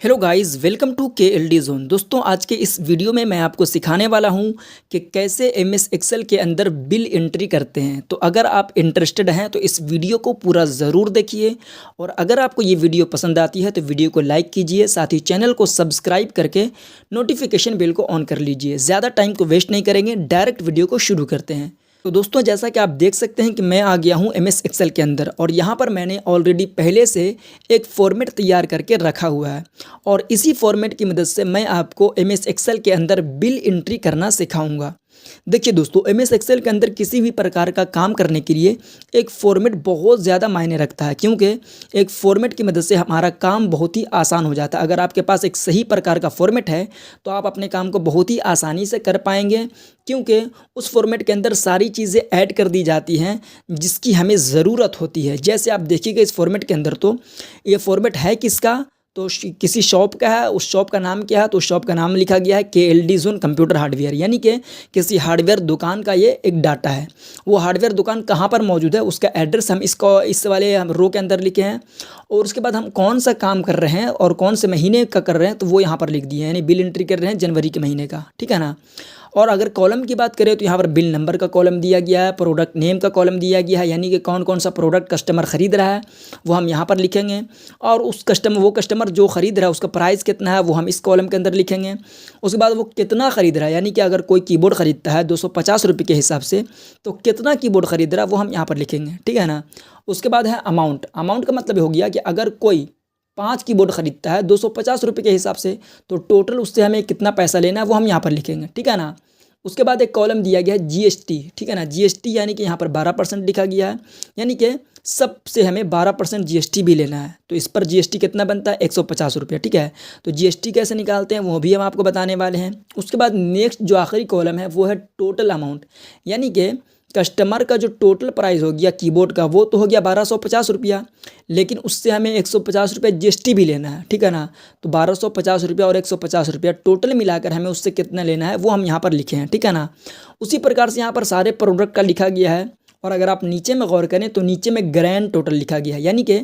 Hello guys, welcome to KLD zone. दोस्तों, आज के इस वीडियो में मैं आपको सिखाने वाला हूं कि कैसे MS एक्सेल के अंदर बिल एंट्री करते हैं। तो अगर आप इंटरेस्टेड हैं तो इस वीडियो को पूरा ज़रूर देखिए, और अगर आपको ये वीडियो पसंद आती है तो वीडियो को लाइक कीजिए, साथ ही चैनल को सब्सक्राइब करके नोटिफिकेशन बेल को ऑन कर लीजिए। ज़्यादा टाइम को वेस्ट नहीं करेंगे, डायरेक्ट वीडियो को शुरू करते हैं। तो दोस्तों, जैसा कि आप देख सकते हैं कि मैं आ गया हूं MS एक्सेल के अंदर, और यहाँ पर मैंने ऑलरेडी पहले से एक फॉर्मेट तैयार करके रखा हुआ है, और इसी फॉर्मेट की मदद से मैं आपको MS एक्सेल के अंदर बिल एंट्री करना सिखाऊंगा। देखिए दोस्तों, MS एक्सेल के अंदर किसी भी प्रकार का काम करने के लिए एक फॉर्मेट बहुत ज़्यादा मायने रखता है, क्योंकि एक फॉर्मेट की मदद से हमारा काम बहुत ही आसान हो जाता है। अगर आपके पास एक सही प्रकार का फॉर्मेट है तो आप अपने काम को बहुत ही आसानी से कर पाएंगे, क्योंकि उस फॉर्मेट के अंदर सारी चीज़ें ऐड कर दी जाती हैं जिसकी हमें ज़रूरत होती है। जैसे आप देखिएगा इस फॉर्मेट के अंदर, तो ये फॉर्मेट है किसका, तो किसी शॉप का है। उस शॉप का नाम क्या है, तो उस शॉप का नाम लिखा गया है KLD जोन कंप्यूटर हार्डवेयर, यानी कि किसी हार्डवेयर दुकान का ये एक डाटा है। वो हार्डवेयर दुकान कहाँ पर मौजूद है उसका एड्रेस हम इस वाले हम रो के अंदर लिखे हैं, और उसके बाद हम कौन सा काम कर रहे हैं और कौन से महीने का कर रहे हैं तो वो यहाँ पर लिख दिए हैं, यानी बिल एंट्री कर रहे हैं जनवरी के महीने का, ठीक है ना। और अगर कॉलम की बात करें तो यहाँ पर बिल नंबर का कॉलम दिया गया है, प्रोडक्ट नेम का कॉलम दिया गया है, यानी कि कौन कौन सा प्रोडक्ट कस्टमर ख़रीद रहा है वो हम यहाँ पर लिखेंगे, और उस कस्टमर जो ख़रीद रहा है उसका प्राइस कितना है वो हम इस कॉलम के अंदर लिखेंगे। उसके बाद वो कितना ख़रीद रहा है, यानी कि अगर कोई कीबोर्ड ख़रीदता है 250 रुपये के हिसाब से, तो कितना कीबोर्ड ख़रीद रहा है वो हम यहाँ पर लिखेंगे, ठीक है ना। उसके बाद है अमाउंट का मतलब हो गया कि अगर कोई 5 कीबोर्ड ख़रीदता है 250 रुपये के हिसाब से, तो टोटल उससे हमें कितना पैसा लेना है वो हम यहाँ पर लिखेंगे, ठीक है ना। उसके बाद एक कॉलम दिया गया है GST, ठीक है ना। GST यानी कि यहाँ पर 12% लिखा गया है, यानी कि सबसे हमें 12% GST भी लेना है। तो इस पर GST कितना बनता है, 150 रुपये, ठीक है। तो GST कैसे निकालते हैं वो भी हम आपको बताने वाले हैं। उसके बाद नेक्स्ट जो आखिरी कॉलम है वो है टोटल अमाउंट, यानी कि कस्टमर का जो टोटल प्राइस हो गया कीबोर्ड का वो तो हो गया 1250 रुपया, लेकिन उससे हमें 150 रुपये GST भी लेना है, ठीक है ना। तो 1250 रुपया और 150 रुपया टोटल मिलाकर हमें उससे कितना लेना है वो हम यहाँ पर लिखे हैं, ठीक है ना। उसी प्रकार से यहाँ पर सारे प्रोडक्ट का लिखा गया है, और अगर आप नीचे में गौर करें तो नीचे में ग्रैंड टोटल लिखा गया है, यानी कि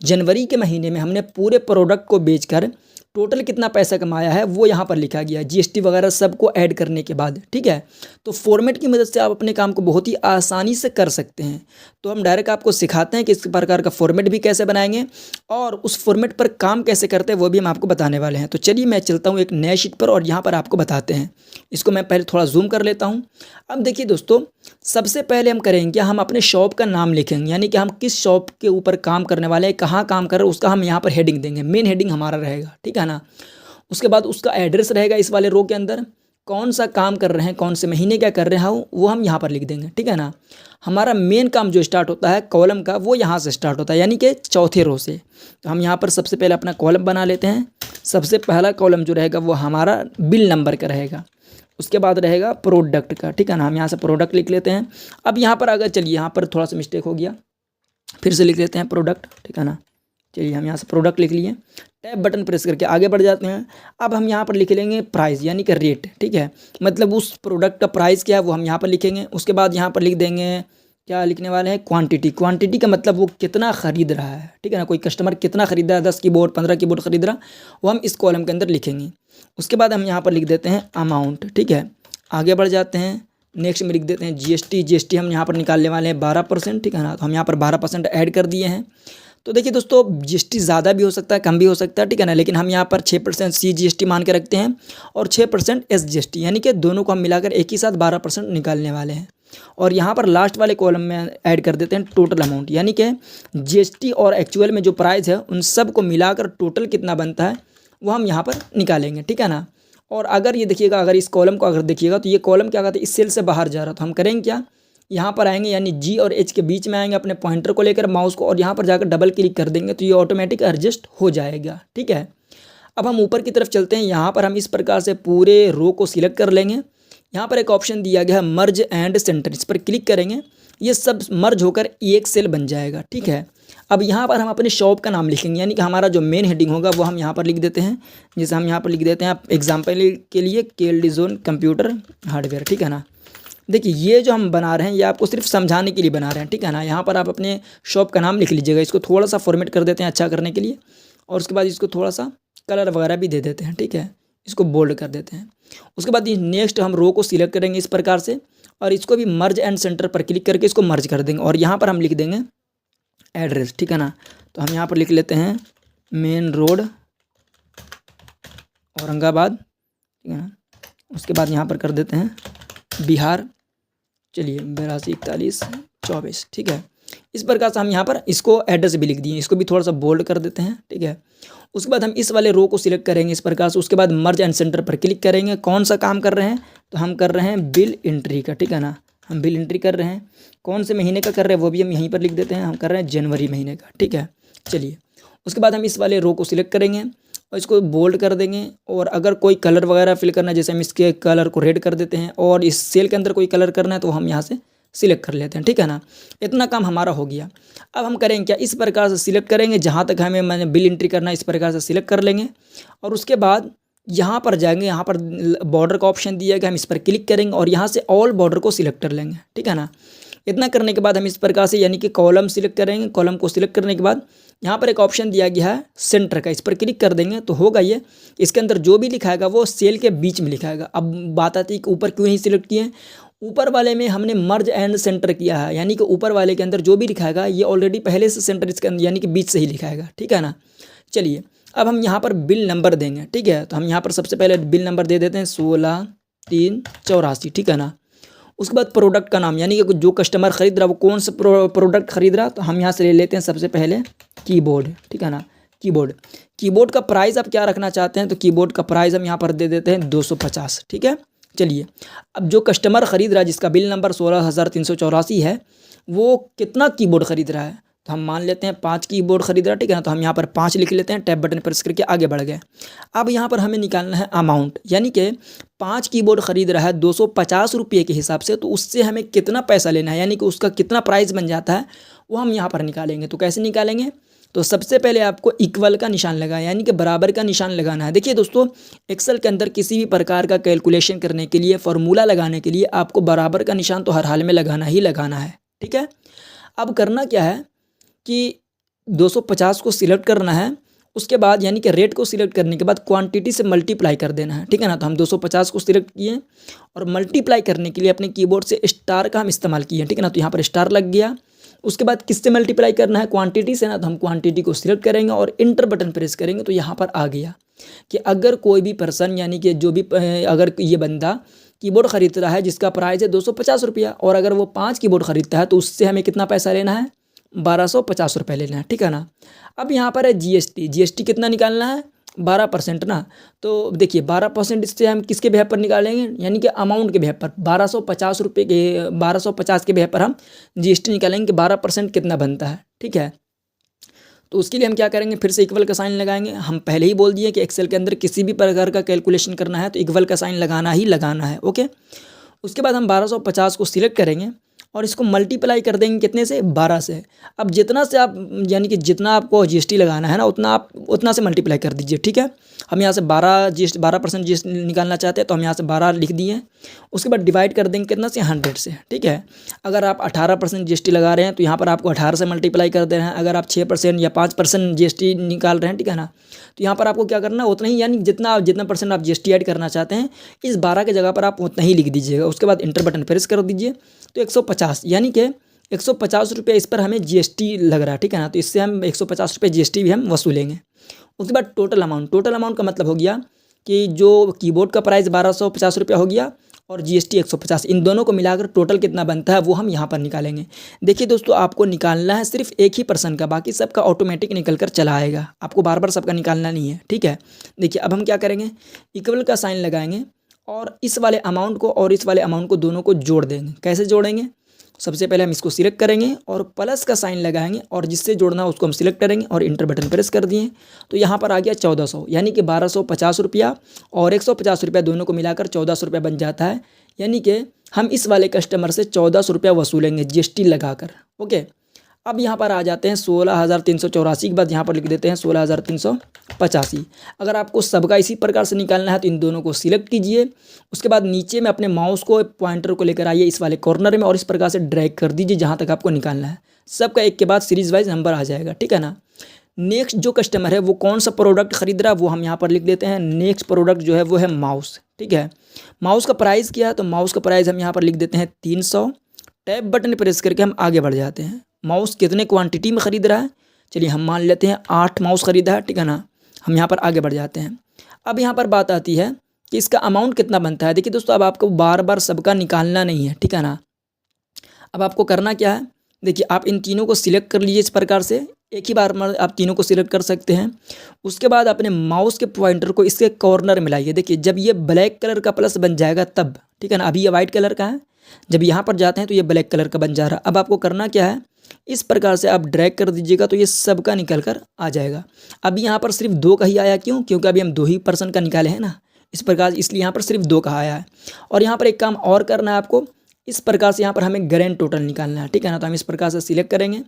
जनवरी के महीने में हमने पूरे प्रोडक्ट को बेचकर टोटल कितना पैसा कमाया है वो यहाँ पर लिखा गया है, GST वगैरह सबको ऐड करने के बाद, ठीक है। तो फॉर्मेट की मदद से आप अपने काम को बहुत ही आसानी से कर सकते हैं। तो हम डायरेक्ट आपको सिखाते हैं कि इस प्रकार का फॉर्मेट भी कैसे बनाएंगे और उस फॉर्मेट पर काम कैसे करते हैं वो भी हम आपको बताने वाले हैं। तो चलिए मैं चलता हूँ एक नए शीट पर और यहाँ पर आपको बताते हैं। इसको मैं पहले थोड़ा जूम कर लेता हूँ। अब देखिए दोस्तों, सबसे पहले हम करेंगे, हम अपने शॉप का नाम लिखेंगे, यानी कि हम किस शॉप के ऊपर काम करने वाले हैं, कहाँ काम कर रहे हैं उसका हम यहाँ पर हेडिंग देंगे। मेन हेडिंग हमारा रहेगा, ठीक है ना। उसके बाद उसका एड्रेस रहेगा इस वाले रो के अंदर, कौन सा काम कर रहे हैं, कौन से महीने क्या कर रहे हैं वो हम यहाँ पर लिख देंगे, ठीक है ना। हमारा मेन काम जो स्टार्ट होता है कॉलम का वो यहाँ से स्टार्ट होता है, यानी कि चौथे रो से। तो हम यहाँ पर सबसे पहले अपना कॉलम बना लेते हैं। सबसे पहला कॉलम जो रहेगा वो हमारा बिल नंबर का रहेगा, उसके बाद रहेगा प्रोडक्ट का, ठीक है ना। हम यहाँ से प्रोडक्ट लिख लेते हैं। अब यहाँ पर अगर चलिए, यहाँ पर थोड़ा सा मिस्टेक हो गया, फिर से लिख लेते हैं प्रोडक्ट, ठीक है ना। चलिए हम यहाँ से प्रोडक्ट लिख लिए, टैब बटन प्रेस करके आगे बढ़ जाते हैं। अब हम यहाँ पर लिख लेंगे प्राइस, यानी कि रेट, ठीक है। मतलब उस प्रोडक्ट का प्राइस क्या है वो हम यहाँ पर लिखेंगे। उसके बाद यहाँ पर लिख देंगे, क्या लिखने वाले हैं, क्वांटिटी का मतलब वो कितना ख़रीद रहा है, ठीक है ना। कोई कस्टमर कितना ख़रीद रहा है, 10 कीबोर्ड 15 कीबोर्ड ख़रीद रहा, वो हम इस कॉलम के अंदर लिखेंगे। उसके बाद हम यहाँ पर लिख देते हैं अमाउंट, ठीक है। आगे बढ़ जाते हैं, नेक्स्ट में लिख देते हैं GST हम यहाँ पर निकालने वाले हैं 12%, ठीक है ना। तो हम यहाँ पर 12% ऐड कर दिए हैं। तो देखिए दोस्तों, GST ज़्यादा भी हो सकता है, कम भी हो सकता है, ठीक है ना। लेकिन हम यहाँ पर 6% CGST मान के रखते हैं और 6% SGST, यानी कि दोनों को हम मिलाकर एक ही साथ 12% निकालने वाले हैं। और यहाँ पर लास्ट वाले कॉलम में ऐड कर देते हैं टोटल अमाउंट, यानी कि GST और एक्चुअल में जो प्राइस है उन सब को मिलाकर टोटल कितना बनता है वो हम यहाँ पर निकालेंगे, ठीक है ना। और अगर ये देखिएगा, अगर इस कॉलम को अगर देखिएगा तो ये कॉलम क्या कहते हैं, इस सेल से बाहर जा रहा है। तो हम करेंगे क्या, यहाँ पर आएंगे, यानी G और H के बीच में आएंगे अपने पॉइंटर को लेकर माउस को, और यहाँ पर जाकर डबल क्लिक कर देंगे तो ये ऑटोमेटिक एडजस्ट हो जाएगा, ठीक है। अब हम ऊपर की तरफ चलते हैं। यहाँ पर हम इस प्रकार से पूरे रो को सिलेक्ट कर लेंगे। यहाँ पर एक ऑप्शन दिया गया है मर्ज एंड सेंटर, इस पर क्लिक करेंगे, ये सब मर्ज होकर एक सेल बन जाएगा, ठीक है। अब यहाँ पर हम अपने शॉप का नाम लिखेंगे, यानी कि हमारा जो मेन हेडिंग होगा वो हम यहाँ पर लिख देते हैं। जैसे हम यहाँ पर लिख देते हैं एग्जाम्पल के लिए KLD जोन कंप्यूटर हार्डवेयर, ठीक है ना। देखिए ये जो हम बना रहे हैं ये आपको सिर्फ समझाने के लिए बना रहे हैं, ठीक है ना। यहाँ पर आप अपने शॉप का नाम लिख लीजिएगा। इसको थोड़ा सा फॉर्मेट कर देते हैं अच्छा करने के लिए, और उसके बाद इसको थोड़ा सा कलर वगैरह भी दे देते हैं, ठीक है, इसको बोल्ड कर देते हैं। उसके बाद ये नेक्स्ट हम रो को सिलेक्ट करेंगे इस प्रकार से, और इसको भी मर्ज एंड सेंटर पर क्लिक करके इसको मर्ज कर देंगे, और यहाँ पर हम लिख देंगे एड्रेस, ठीक है ना। तो हम यहाँ पर लिख लेते हैं मेन रोड औरंगाबाद, ठीक है ना। उसके बाद यहाँ पर कर देते हैं बिहार, चलिए 824124, ठीक है। इस प्रकार से हम यहाँ पर इसको एड्रेस भी लिख दिए, इसको भी थोड़ा सा बोल्ड कर देते हैं, ठीक है। उसके बाद हम इस वाले रो को सिलेक्ट करेंगे इस प्रकार से। उसके बाद मर्ज एंड सेंटर पर क्लिक करेंगे। कौन सा काम कर रहे हैं, तो हम कर रहे हैं बिल एंट्री का, ठीक है ना। हम बिल एंट्री कर रहे हैं, कौन से महीने का कर रहे हैं वो भी हम यहीं पर लिख देते हैं, हम कर रहे हैं जनवरी महीने का, ठीक है। चलिए उसके बाद हम इस वाले रो को सिलेक्ट करेंगे और इसको बोल्ड कर देंगे, और अगर कोई कलर वगैरह फिल करना है, जैसे हम इसके कलर को रेड कर देते हैं, और इस सेल के अंदर कोई कलर करना है तो हम यहाँ से सिलेक्ट कर लेते हैं, ठीक है ना। इतना काम हमारा हो गया। अब हम करेंगे क्या, इस प्रकार से सिलेक्ट करेंगे, जहाँ तक हमें मैंने बिल एंट्री करना है इस प्रकार से सिलेक्ट कर लेंगे, और उसके बाद यहाँ पर जाएंगे, यहाँ पर बॉर्डर का ऑप्शन दिया गया, हम इस पर क्लिक करेंगे और यहाँ से ऑल बॉर्डर को सिलेक्ट कर लेंगे, ठीक है ना। इतना करने के बाद हम इस प्रकार से यानी कि कॉलम सिलेक्ट करेंगे। कॉलम को सिलेक्ट करने के बाद यहाँ पर एक ऑप्शन दिया गया है सेंटर का, इस पर क्लिक कर देंगे तो होगा ये, इसके अंदर जो भी लिखाएगा वो सेल के बीच में लिखाएगा। अब बात आती है कि ऊपर क्यों नहीं सिलेक्ट किए, ऊपर वाले में हमने मर्ज एंड सेंटर किया है, यानी कि ऊपर वाले के अंदर जो भी लिखाएगा ये ऑलरेडी पहले से सेंटर इसके अंदर यानी कि बीच से ही लिखाएगा, ठीक है ना। चलिए अब हम यहाँ पर बिल नंबर देंगे, ठीक है। तो हम यहाँ पर सबसे पहले बिल नंबर दे देते हैं 16384, ठीक है ना। उसके बाद प्रोडक्ट का नाम, यानी कि जो कस्टमर खरीद रहा है वो कौन सा प्रोडक्ट खरीद रहा है, तो हम यहाँ से ले लेते हैं सबसे पहले कीबोर्ड, ठीक है ना। कीबोर्ड का प्राइस आप क्या रखना चाहते हैं, तो कीबोर्ड का प्राइस हम यहाँ पर दे देते हैं 250, ठीक है। चलिए अब जो कस्टमर खरीद रहा है जिसका बिल नंबर 16384 है, वो कितना कीबोर्ड खरीद रहा है, तो हम मान लेते हैं 5 कीबोर्ड खरीद रहा है, ठीक है ना। तो हम यहाँ पर 5 लिख लेते हैं, टैब बटन प्रेस करके आगे बढ़ गए। अब यहाँ पर हमें निकालना है अमाउंट, यानी कि 5 कीबोर्ड खरीद रहा है 250 रुपये के हिसाब से, तो उससे हमें कितना पैसा लेना है, यानी कि उसका कितना प्राइस बन जाता है वो हम यहाँ पर निकालेंगे। तो कैसे निकालेंगे, तो सबसे पहले आपको इक्वल का निशान लगाएं, यानी कि बराबर का निशान लगाना है। देखिए दोस्तों, एक्सेल के अंदर किसी भी प्रकार का कैलकुलेशन करने के लिए, फॉर्मूला लगाने के लिए आपको बराबर का निशान तो हर हाल में लगाना ही लगाना है, ठीक है। अब करना क्या है कि 250 को सिलेक्ट करना है, उसके बाद यानी कि रेट को सिलेक्ट करने के बाद क्वांटिटी से मल्टीप्लाई कर देना है, ठीक है ना। तो हम 250 को सिलेक्ट किए और मल्टीप्लाई करने के लिए अपने कीबोर्ड से स्टार का हम इस्तेमाल किए, ठीक है ना। तो यहाँ पर स्टार लग गया। उसके बाद किससे मल्टीप्लाई करना है, क्वांटिटी से ना, तो हम क्वांटिटी को सिलेक्ट करेंगे और इंटर बटन प्रेस करेंगे। तो यहाँ पर आ गया कि अगर कोई भी पर्सन यानी कि जो भी अगर ये बंदा कीबोर्ड खरीद रहा है जिसका प्राइस है 250 रुपया, और अगर वो 5 कीबोर्ड खरीदता है तो उससे हमें कितना पैसा लेना है, 1250 रुपये लेना है, ठीक है ना। अब यहाँ पर है जीएसटी कितना निकालना है, 12% ना। तो देखिए 12% इससे हम किसके बेहद पर निकालेंगे, यानी कि अमाउंट के बेहद पर 1250 रुपये के 1250 के बेहद पर हम जीएसटी निकालेंगे कि 12% कितना बनता है, ठीक है। तो उसके लिए हम क्या करेंगे, फिर से इक्वल का साइन लगाएंगे। हम पहले ही बोल दिए कि एक्सेल के अंदर किसी भी प्रकार का कैलकुलेशन करना है तो इक्वल का साइन लगाना ही लगाना है, ओके। उसके बाद हम 1250 को सिलेक्ट करेंगे और इसको मल्टीप्लाई कर देंगे कितने से, 12 से। अब जितना से आप यानी कि जितना आपको जीएसटी लगाना है ना उतना आप उतना से मल्टीप्लाई कर दीजिए, ठीक है। हम यहाँ से 12% जीएसटी निकालना चाहते हैं तो हम यहाँ से 12 लिख दिए। उसके बाद डिवाइड कर देंगे कितना से, 100 से, ठीक है। अगर आप 18% जीएसटी लगा रहे हैं तो यहाँ पर आपको 18 से मल्टीप्लाई कर देना है। अगर आप 6% या 5% जीएसटी निकाल रहे हैं, ठीक है ना, तो यहाँ पर आपको क्या करना है, उतना ही यानी जितना परसेंट आप जीएसटी ऐड करना चाहते हैं इस 12 की जगह पर आप उतना ही लिख दीजिएगा। उसके बाद इंटर बटन प्रेस कर दीजिए तो 150 यानी कि 150 रुपये इस पर हमें जीएसटी लग रहा है, ठीक है ना। तो इससे हम 150 रुपये जीएसटी भी हम वसूलेंगे। उसके बाद टोटल अमाउंट का मतलब हो गया कि जो कीबोर्ड का प्राइस 1250 रुपया हो गया और जीएसटी 150, इन दोनों को मिलाकर टोटल कितना बनता है वो हम यहाँ पर निकालेंगे। देखिए दोस्तों, आपको निकालना है सिर्फ एक ही पर्सन का, बाकी सबका ऑटोमेटिक निकल कर चला आएगा, आपको बार बार सबका निकालना नहीं है, ठीक है। देखिए अब हम क्या करेंगे, इक्वल का साइन लगाएंगे और इस वाले अमाउंट को और इस वाले अमाउंट को दोनों को जोड़ देंगे। कैसे जोड़ेंगे, सबसे पहले हम इसको सिलेक्ट करेंगे और प्लस का साइन लगाएंगे और जिससे जोड़ना है उसको हम सिलेक्ट करेंगे और इंटर बटन प्रेस कर दिए तो यहाँ पर आ गया 1400, यानी कि 1250 रुपया और 150 रुपया दोनों को मिलाकर 1400 रुपया बन जाता है। यानी कि हम इस वाले कस्टमर से 1400 रुपया वसूलेंगे जीएसटी लगाकर, ओके। अब यहाँ पर आ जाते हैं 16,384 के बाद यहाँ पर लिख देते हैं 16,385। अगर आपको सबका इसी प्रकार से निकालना है तो इन दोनों को सिलेक्ट कीजिए। उसके बाद नीचे में अपने माउस को पॉइंटर को लेकर आइए इस वाले कॉर्नर में और इस प्रकार से ड्रैग कर दीजिए जहाँ तक आपको निकालना है। सबका एक के बाद सीरीज वाइज नंबर आ जाएगा, ठीक है ना। नेक्स्ट जो कस्टमर है वो कौन सा प्रोडक्ट खरीद रहा है वो हम यहाँ पर लिख देते हैं। नेक्स्ट प्रोडक्ट जो है वो है माउस, ठीक है। माउस का प्राइस क्या है, तो माउस का प्राइस हम यहाँ पर लिख देते हैं 300। टैब बटन प्रेस करके हम आगे बढ़ जाते हैं। माउस कितने क्वांटिटी में ख़रीद रहा है, चलिए हम मान लेते हैं 8 माउस ख़रीदा है, ठीक है ना। हम यहाँ पर आगे बढ़ जाते हैं। अब यहाँ पर बात आती है कि इसका अमाउंट कितना बनता है। देखिए दोस्तों, अब आपको बार बार सबका निकालना नहीं है, ठीक है ना। अब आपको करना क्या है, देखिए आप इन तीनों को सिलेक्ट कर लीजिए इस प्रकार से, एक ही बार में आप तीनों को सिलेक्ट कर सकते हैं। उसके बाद अपने माउस के पॉइंटर को इसके कॉर्नर में लाइए। देखिए जब ये ब्लैक कलर का प्लस बन जाएगा तब, ठीक है ना। अभी ये वाइट कलर का है, जब यहाँ पर जाते हैं तो ये ब्लैक कलर का बन जा रहा है। अब आपको करना क्या है, इस प्रकार से आप ड्रैग कर दीजिएगा तो ये सबका निकल कर आ जाएगा। अभी यहाँ पर सिर्फ 2 का ही आया, क्यों, क्योंकि अभी हम 2 ही % का निकाले हैं ना, इस प्रकार, इसलिए यहाँ पर सिर्फ 2 का आया है। और यहाँ पर एक काम और करना है आपको, इस प्रकार से यहाँ पर हमें ग्रैंड टोटल निकालना है, ठीक है ना। तो हम इस प्रकार से सिलेक्ट करेंगे,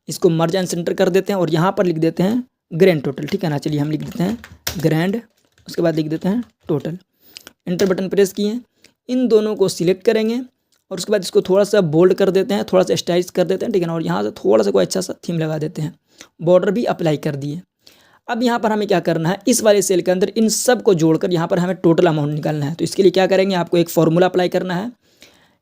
इसको मर्ज एंड सेंटर कर देते हैं और यहाँ पर लिख देते हैं ग्रैंड टोटल, ठीक है ना। चलिए हम लिख देते हैं ग्रैंड, उसके बाद लिख देते हैं टोटल। एंटर बटन प्रेस किए, इन दोनों को सिलेक्ट करेंगे और उसके बाद इसको थोड़ा सा बोल्ड कर देते हैं, थोड़ा सा स्टाइल्स कर देते हैं, ठीक है ना। और यहाँ से थोड़ा सा कोई अच्छा सा थीम लगा देते हैं, बॉर्डर भी अप्लाई कर दिए। अब यहाँ पर हमें क्या करना है, इस वाले सेल के अंदर इन सब को जोड़कर यहाँ पर हमें टोटल अमाउंट निकालना है। तो इसके लिए क्या करेंगे, आपको एक फॉर्मूला अप्लाई करना है,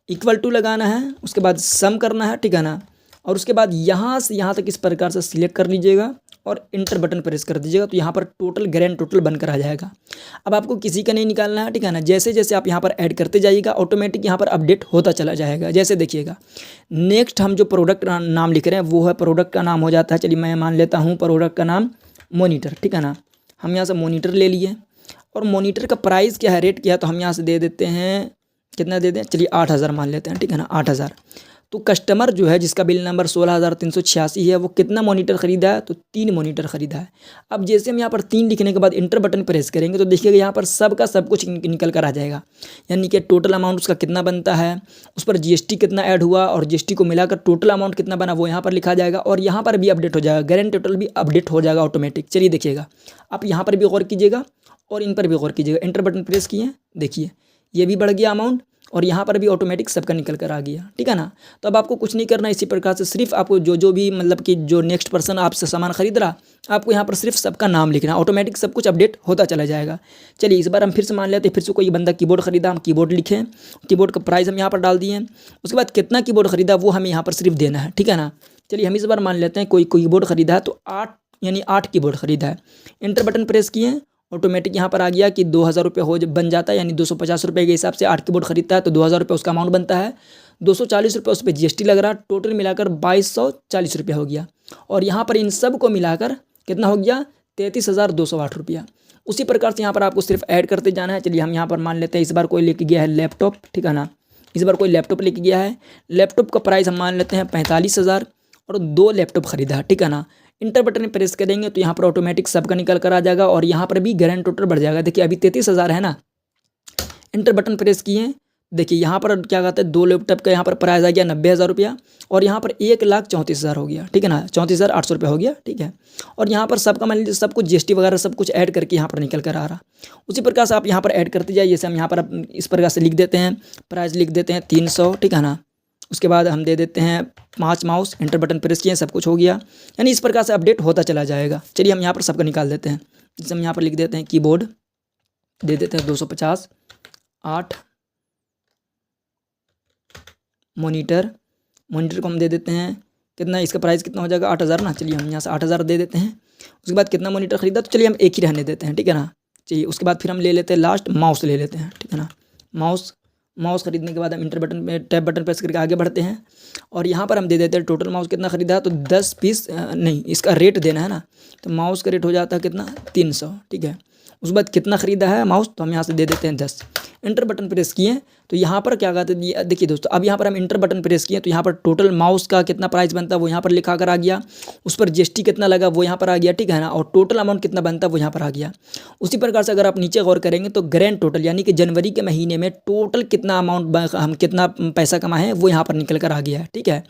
इक्वल टू लगाना है, उसके बाद सम करना है, ठीक है ना। और उसके बाद यहाँ से यहाँ तक इस प्रकार से सिलेक्ट कर लीजिएगा और इंटर बटन प्रेस कर दीजिएगा, तो यहाँ पर टोटल ग्रैंड टोटल बनकर आ जाएगा। अब आपको किसी का नहीं निकालना है, ठीक है ना। जैसे जैसे आप यहाँ पर ऐड करते जाइएगा ऑटोमेटिक यहाँ पर अपडेट होता चला जाएगा। जैसे देखिएगा, नेक्स्ट हम जो प्रोडक्ट नाम लिख रहे हैं वो है, प्रोडक्ट का नाम हो जाता है, चलिए मैं मान लेता हूँ प्रोडक्ट का नाम मोनीटर, ठीक है ना। हम यहाँ से मोनीटर ले लिए और मोनीटर का प्राइस क्या है, रेट क्या है, तो हम यहाँ से दे देते हैं, कितना दे दें, चलिए 8000 मान लेते हैं, ठीक है ना, 8000। तो कस्टमर जो है जिसका बिल नंबर 16386 है वो कितना मॉनिटर ख़रीदा है, तो 3 मॉनिटर ख़रीदा है। अब जैसे हम यहाँ पर 3 लिखने के बाद इंटर बटन प्रेस करेंगे तो देखिएगा यहाँ पर सब का सब कुछ निकल कर आ जाएगा। यानी कि टोटल अमाउंट उसका कितना बनता है, उस पर जीएसटी कितना ऐड हुआ और जीएसटी को मिलाकर टोटल अमाउंट कितना बना वो यहाँ पर लिखा जाएगा और यहाँ पर भी अपडेट हो जाएगा, ग्रैंड टोटल भी अपडेट हो जाएगा ऑटोमेटिक। चलिए देखिएगा, आप यहाँ पर भी गौर कीजिएगा और इन पर भी गौर कीजिएगा। इंटर बटन प्रेस किए, देखिए ये भी बढ़ गया अमाउंट और यहाँ पर भी ऑटोमेटिक सबका निकल कर आ गया, ठीक है ना। तो अब आपको कुछ नहीं करना, इसी प्रकार से सिर्फ आपको जो भी मतलब कि जो नेक्स्ट पर्सन आपसे सामान खरीद रहा, आपको यहाँ पर सिर्फ सबका नाम लिखना, ऑटोमेटिक सब कुछ अपडेट होता चला जाएगा। चलिए इस बार हम फिर से मान लेते हैं, फिर से कोई बंदा कीबोर्ड खरीदा, हम कीबोर्ड लिखें, कीबोर्ड का प्राइस हम यहाँ पर डाल दिए। उसके बाद कितना कीबोर्ड खरीदा वो हमें यहाँ पर सिर्फ देना है, ठीक है ना। चलिए हम इस बार मान लेते हैं कोई कीबोर्ड खरीदा है तो 8 यानी 8 कीबोर्ड खरीदा है। इंटर बटन प्रेस किए, ऑटोमेटिक यहाँ पर आ गया कि 2000 रुपये हो बन जाता है, यानी 250 रुपये के हिसाब से 8 कीबोर्ड खरीदता है तो 2000 रुपये उसका अमाउंट बनता है। 240 रुपये उस पर जीएसटी लग रहा, टोटल मिलाकर 2240 रुपया हो गया। और यहाँ पर इन सब को मिलाकर कितना हो गया, 33,208 रुपया। उसी प्रकार से यहाँ पर आपको सिर्फ ऐड करते जाना है। चलिए हम यहाँ पर मान लेते हैं इस बार कोई लेके गया है लैपटॉप, ठीक है ना। इस बार कोई लैपटॉप लेके गया है, लैपटॉप का प्राइस हम मान लेते हैं 45,000 और 2 लैपटॉप खरीदा है, ठीक है ना। इंटर बटन प्रेस करेंगे तो यहाँ पर ऑटोमेटिक सबका निकल कर आ जाएगा और यहाँ पर भी ग्रैंड टोटल बढ़ जाएगा। देखिए अभी 33,000 है ना, इंटर बटन प्रेस किए, देखिए यहाँ पर क्या कहते हैं 2 लैपटॉप का यहाँ पर प्राइस आ गया 90,000 रुपया और यहाँ पर 1,34,000 हो गया, ठीक है ना, 34,800 रुपया हो गया, ठीक है। और यहाँ पर सबका मान लीजिए सब कुछ जीएसटी वगैरह सब कुछ ऐड करके यहाँ पर निकल कर आ रहा। उसी प्रकार से आप यहाँ पर ऐड करते जाइए। जैसे हम यहाँ पर इस प्रकार से लिख देते हैं, प्राइस लिख देते हैं 300, ठीक है ना। उसके बाद हम दे देते हैं 5 माउस, इंटर बटन प्रेस किए, सब कुछ हो गया। यानी इस प्रकार से अपडेट होता चला जाएगा। चलिए हम यहाँ पर सबका निकाल देते हैं। जैसे हम यहाँ पर लिख देते हैं कीबोर्ड, दे देते हैं 250, 8 मॉनिटर को हम दे देते हैं कितना, इसका प्राइस कितना हो जाएगा 8000 ना। चलिए हम यहाँ से 8000 दे देते हैं। उसके बाद कितना मॉनिटर खरीदा, तो चलिए हम एक ही रहने देते हैं, ठीक है ना। चलिए उसके बाद फिर हम ले लेते हैं लास्ट माउस ले लेते हैं, ठीक है ना। माउस खरीदने के बाद हम इंटर बटन में टैब बटन प्रेस करके आगे बढ़ते हैं और यहाँ पर हम दे देते हैं टोटल माउस कितना खरीदा है, तो 10 पीस नहीं, इसका रेट देना है ना। तो माउस का रेट हो जाता है कितना, 300, ठीक है। उसके बाद कितना ख़रीदा है माउस, तो हम यहाँ से दे देते हैं 10। इंटर बटन प्रेस किए तो यहाँ पर क्या कहते हैं, देखिए दोस्तों अब यहाँ पर हम इंटर बटन प्रेस किए तो यहाँ पर टोटल माउस का कितना प्राइस बनता है वो यहाँ पर लिखा कर आ गया। उस पर जीएसटी कितना लगा वो यहाँ पर आ गया, ठीक है ना। और टोटल अमाउंट कितना बनता है वो यहाँ पर आ गया। उसी प्रकार से अगर आप नीचे गौर करेंगे तो ग्रैंड टोटल यानी कि जनवरी के महीने में टोटल कितना अमाउंट हम कितना पैसा कमाए हैं वो यहाँ पर निकल कर आ गया है, ठीक है।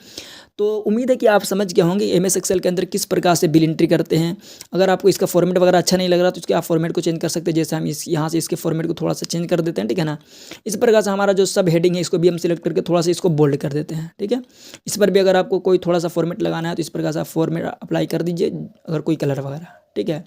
तो उम्मीद है कि आप समझ गए होंगे MS एक्सेल के अंदर किस प्रकार से बिल एंट्री करते हैं। अगर आपको इसका फॉर्मेट वगैरह अच्छा नहीं लग रहा तो इसके आप फॉर्मेट को चेंज कर सकते हैं। जैसे हम यहाँ से इसके फॉर्मेट को थोड़ा सा चेंज कर देते हैं, ठीक है ना। इस प्रकार से हमारा जो सब हेडिंग है इसको भी हम सिलेक्ट करके थोड़ा सा इसको बोल्ड कर देते हैं, ठीक है। इस पर भी अगर आपको कोई थोड़ा सा फॉर्मेट लगाना है तो इस प्रकार से आप फॉर्मेट अप्लाई कर दीजिए, अगर कोई कलर वगैरह, ठीक है।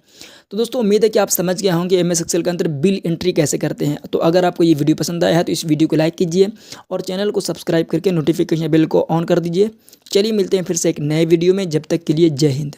तो दोस्तों उम्मीद है कि आप समझ गए होंगे MS एक्सेल के अंदर बिल एंट्री कैसे करते हैं। तो अगर आपको ये वीडियो पसंद आया है तो इस वीडियो को लाइक कीजिए और चैनल को सब्सक्राइब करके नोटिफिकेशन बेल को ऑन कर दीजिए। चलिए मिलते हैं फिर से एक नए वीडियो में, जब तक के लिए जय हिंद।